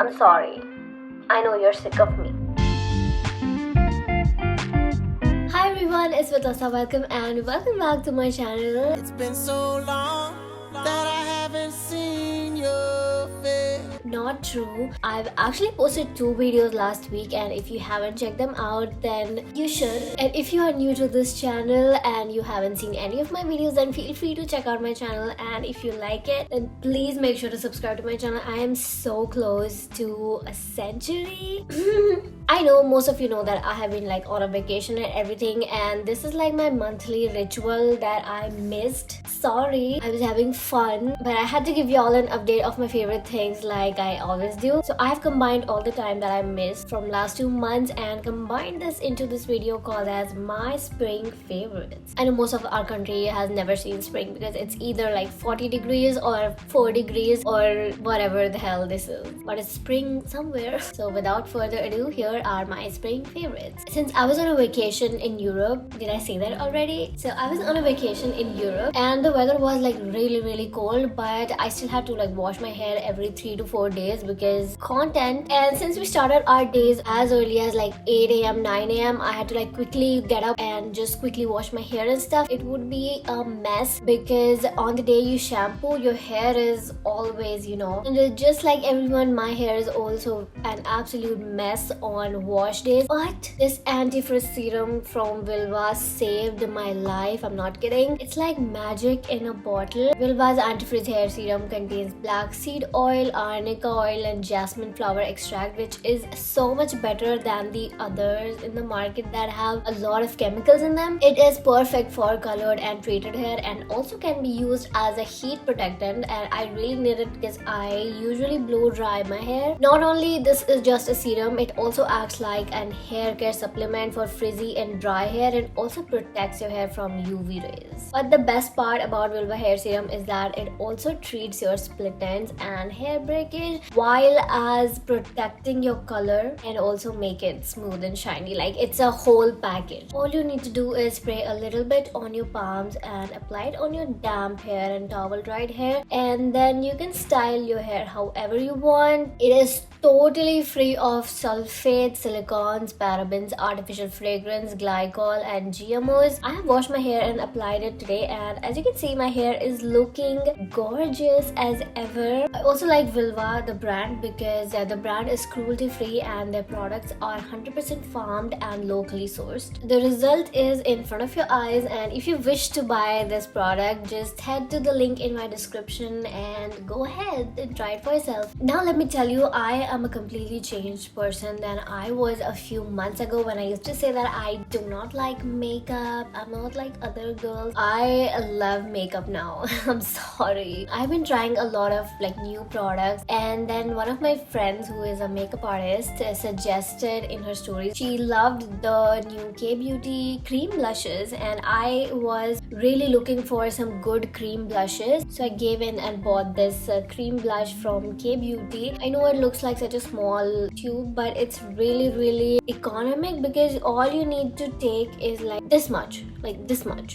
I'm sorry. I know you're sick of me. Hi everyone, it's Vitasta. Welcome back to my channel. It's been so long that I haven't seen your face. Not true. I've actually posted 2 videos last week, and if you haven't checked them out, then you should. And if you are new to this channel and you haven't seen any of my videos, then feel free to check out my channel. And if you like it, then please make sure to subscribe to my channel. I am so close to a century. I know most of you know that I have been like on a vacation and everything, and this is like my monthly ritual that I missed. Sorry, I was having fun, but I had to give you all an update of my favorite things like I always do. So I have combined all the time that I missed from last 2 months and combined this into this video called as my spring favorites. I know most of our country has never seen spring because it's either like 40 degrees or 4 degrees or whatever the hell this is, but it's spring somewhere. So without further ado, here are my spring favorites. Since I was on a vacation in Europe, did I say that already? So I was on a vacation in Europe and the weather was like really cold, but I still had to like wash my hair every 3 to 4 days because content. And since we started our days as early as like 8 a.m 9 a.m, I had to like quickly get up and just quickly wash my hair and stuff. It would be a mess because on the day you shampoo, your hair is always, and just like everyone, my hair is also an absolute mess on wash days. But this anti-frizz serum from Vilvah saved my life. I'm not kidding. It's like magic in a bottle. Vilvah's anti-frizz hair serum contains black seed oil, arnica oil and jasmine flower extract, which is so much better than the others in the market that have a lot of chemicals in them. It is perfect for colored and treated hair and also can be used as a heat protectant, and I really need it because I usually blow dry my hair. Not only this is just a serum, it also acts like an hair care supplement for frizzy and dry hair and also protects your hair from UV rays. But the best part about Vilvah hair serum is that it also treats your split ends and hair breakage while as protecting your color and also make it smooth and shiny. Like it's a whole package. All you need to do is spray a little bit on your palms and apply it on your damp hair and towel dried hair, and then you can style your hair however you want. It is totally free of sulfates, silicons, parabens, artificial fragrance, glycol and GMOs. I have washed my hair and applied it today, and as you can see, my hair is looking gorgeous as ever. I also like Vilvah, the brand, because the brand is cruelty free and their products are 100% farmed and locally sourced. The result is in front of your eyes, and if you wish to buy this product, just head to the link in my description and go ahead and try it for yourself. Now let me tell you, I am a completely changed person than I was a few months ago when I used to say that I do not like makeup. I'm not like other girls. I love makeup now. I'm sorry. I've been trying a lot of like new products, and then one of my friends who is a makeup artist suggested in her stories she loved the new K-Beauty cream blushes, and I was really looking for some good cream blushes, so I gave in and bought this cream blush from K-Beauty. I know it looks like such a small tube, but it's really economic because all you need to take is like this much,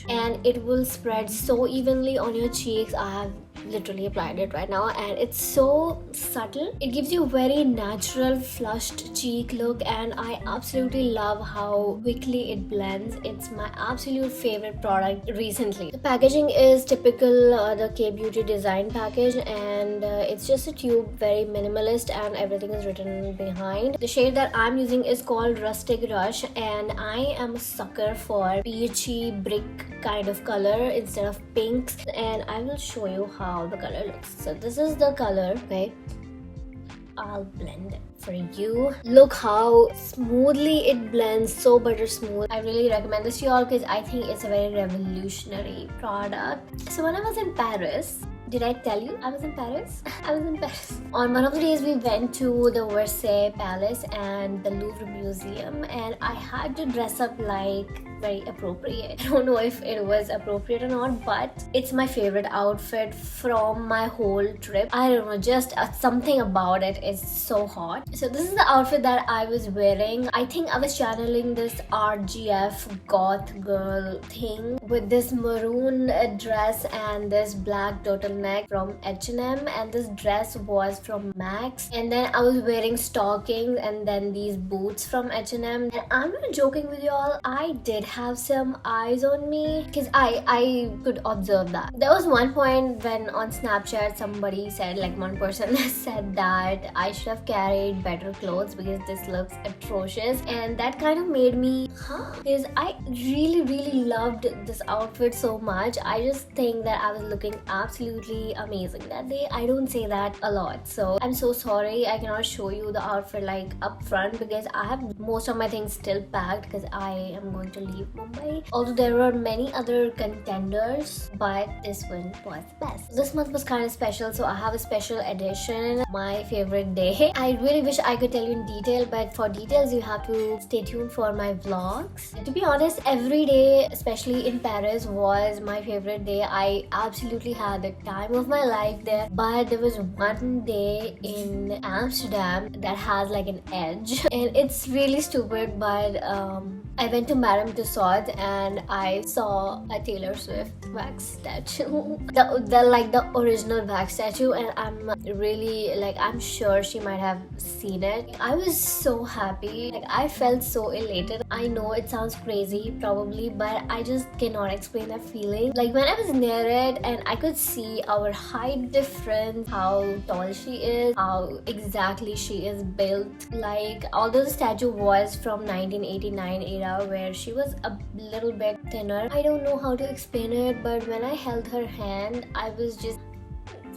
and it will spread so evenly on your cheeks. I have literally applied it right now and it's so subtle. It gives you a very natural flushed cheek look, and I absolutely love how quickly it blends. It's my absolute favorite product recently. The packaging is typical the K-Beauty design package, and it's just a tube, very minimalist, and everything is written behind. The shade that I'm using is called Rustic Rush, and I am a sucker for peachy brick kind of color instead of pinks, and I will show you how the color looks. So this is the color, okay? I'll blend it for you. Look how smoothly it blends, so butter smooth. I really recommend this to you all because I think it's a very revolutionary product. So when I was in Paris, did I tell you I was in Paris? I was in Paris. On one of the days we went to the Versailles Palace and the Louvre Museum, and I had to dress up like very appropriate. I don't know if it was appropriate or not, but it's my favorite outfit from my whole trip. I don't know, just something about it is so hot. So this is the outfit that I was wearing. I think I was channeling this RGF goth girl thing with this maroon dress and this black turtleneck from H&M, and this dress was from Max, and then I was wearing stockings and then these boots from H&M. And I'm not joking with y'all, I did have some eyes on me because I could observe that. There was one point when on Snapchat somebody said, like one person said that I should have carried better clothes because this looks atrocious, and that kind of made me because I really loved this outfit so much. I just think that I was looking absolutely amazing that day. I don't say that a lot, so I'm so sorry I cannot show you the outfit like up front because I have most of my things still packed because I am going to leave Mumbai. Although there were many other contenders, but this one was best. This month was kind of special, so I have a special edition, my favorite day. I really wish I could tell you in detail, but for details you have to stay tuned for my vlogs. To be honest, every day, especially in Paris, was my favorite day. I absolutely had the time of my life there, but there was one day in Amsterdam that has like an edge, and it's really stupid, but I went to Madame Tussauds and I saw a Taylor Swift wax statue, the original wax statue, and I'm really like, I'm sure she might have seen it. I was so happy, like I felt so elated. I know it sounds crazy probably, but I just cannot explain that feeling. Like when I was near it and I could see our height difference, how tall she is, how exactly she is built. Like although the statue was from 1989 era where she was a little bit thinner, I don't know how to explain it, but when I held her hand, I was just,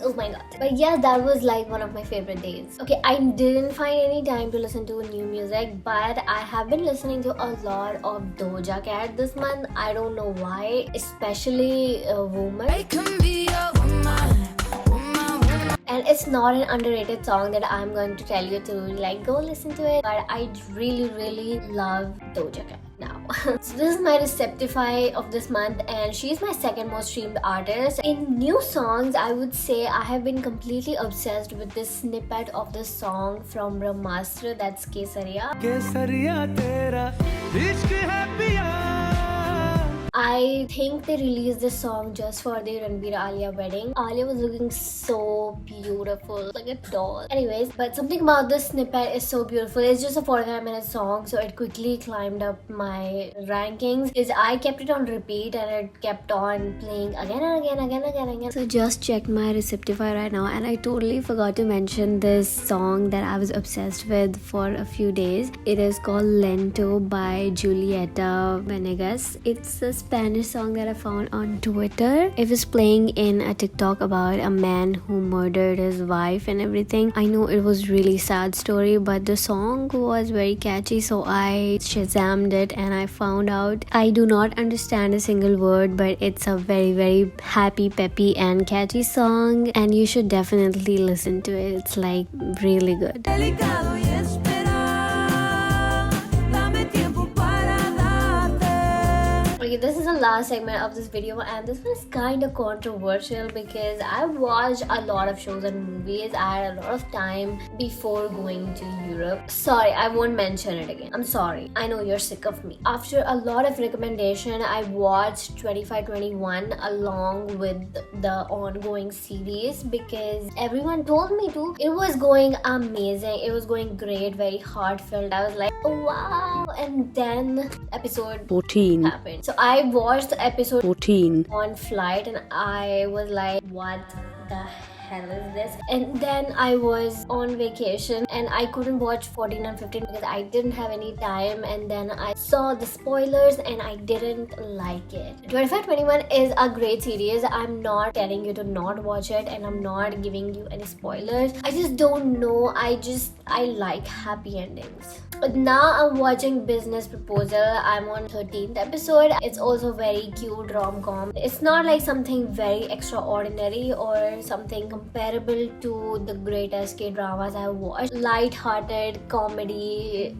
oh my god. But yeah, that was like one of my favorite days. Okay, I didn't find any time to listen to new music, but I have been listening to a lot of Doja Cat this month. I don't know why, especially Woman. I can be a woman. And it's not an underrated song that I'm going to tell you to like go listen to it, but I really love Doja Cat now. So this is my Receptify of this month, and she's my second most streamed artist. In new songs, I would say I have been completely obsessed with this snippet of the song from Brahmastra, that's Kesariya. Kesariya tera ishq hai piya. I think they released this song just for the Ranbir Alia wedding. Alia was looking so beautiful, like a doll. Anyways, but something about this snippet is so beautiful. It's just a 45-minute song, so it quickly climbed up my rankings because I kept it on repeat and it kept on playing again and again. So just checked my Receptify right now, and I totally forgot to mention this song that I was obsessed with for a few days. It is called Lento by Julieta Venegas. It's a Spanish song that I found on Twitter. It was playing in a TikTok about a man who murdered his wife and everything. I know it was really sad story, but the song was very catchy, so I shazammed it and I found out I do not understand a single word, but it's a very happy, peppy and catchy song, and you should definitely listen to it. It's like really good. Delicado y esperar. Dame tiempo para darte. Okay, this is the last segment of this video, and this was kind of controversial because I watched a lot of shows and movies. I had a lot of time before going to Europe. Sorry, I won't mention it again. I'm sorry. I know you're sick of me. After a lot of recommendation, I watched 2521 along with the ongoing series because everyone told me to. It was going amazing. It was going great, very heartfelt. I was like, oh wow. And then episode 14 happened. So I watched the episode 14 on flight and I was like, what the hell is this? And then I was on vacation and I couldn't watch 14 and 15 because I didn't have any time, and then I saw the spoilers and I didn't like it. 2521 is a great series. I'm not telling you to not watch it and I'm not giving you any spoilers. I just don't know. I like happy endings. But now I'm watching Business Proposal. I'm on 13th episode. It's also very cute rom-com. It's not like something very extraordinary or something comparable to the greatest K-dramas I've watched. Light-hearted comedy.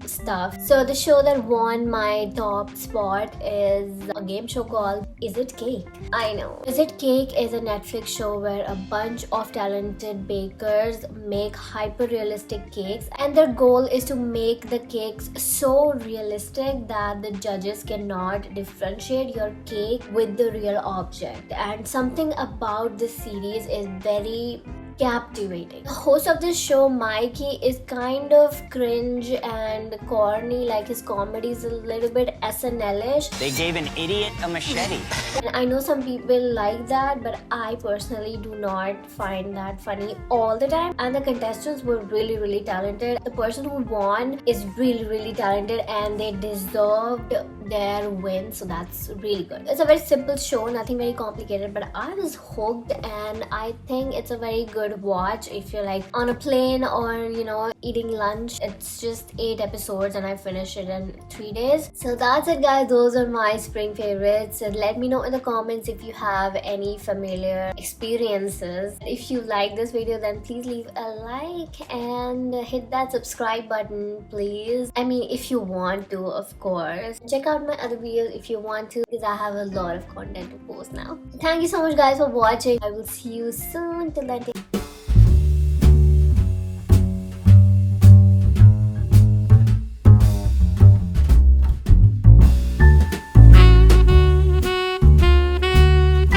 stuff. So the show that won my top spot is a game show called Is It Cake? I know. Is It Cake is a Netflix show where a bunch of talented bakers make hyper realistic cakes, and their goal is to make the cakes so realistic that the judges cannot differentiate your cake with the real object. And something about this series is very captivating. The host of this show, Mikey, is kind of cringe and corny, like his comedy is a little bit SNL-ish. They gave an idiot a machete. And I know some people like that, but I personally do not find that funny all the time. And the contestants were really talented. The person who won is really talented, and they deserved their win, so that's really good. It's a very simple show, nothing very complicated, but I was hooked, and I think it's a very good watch if you're like on a plane or eating lunch. It's just 8 episodes and I finished it in 3 days. So that's it, guys. Those are my spring favorites. And let me know in the comments if you have any familiar experiences. If you like this video, then please leave a like and hit that subscribe button, please. I mean, if you want to, of course. Check out my other videos if you want to, because I have a lot of content to post now. Thank you so much, guys, for watching. I will see you soon. Till then,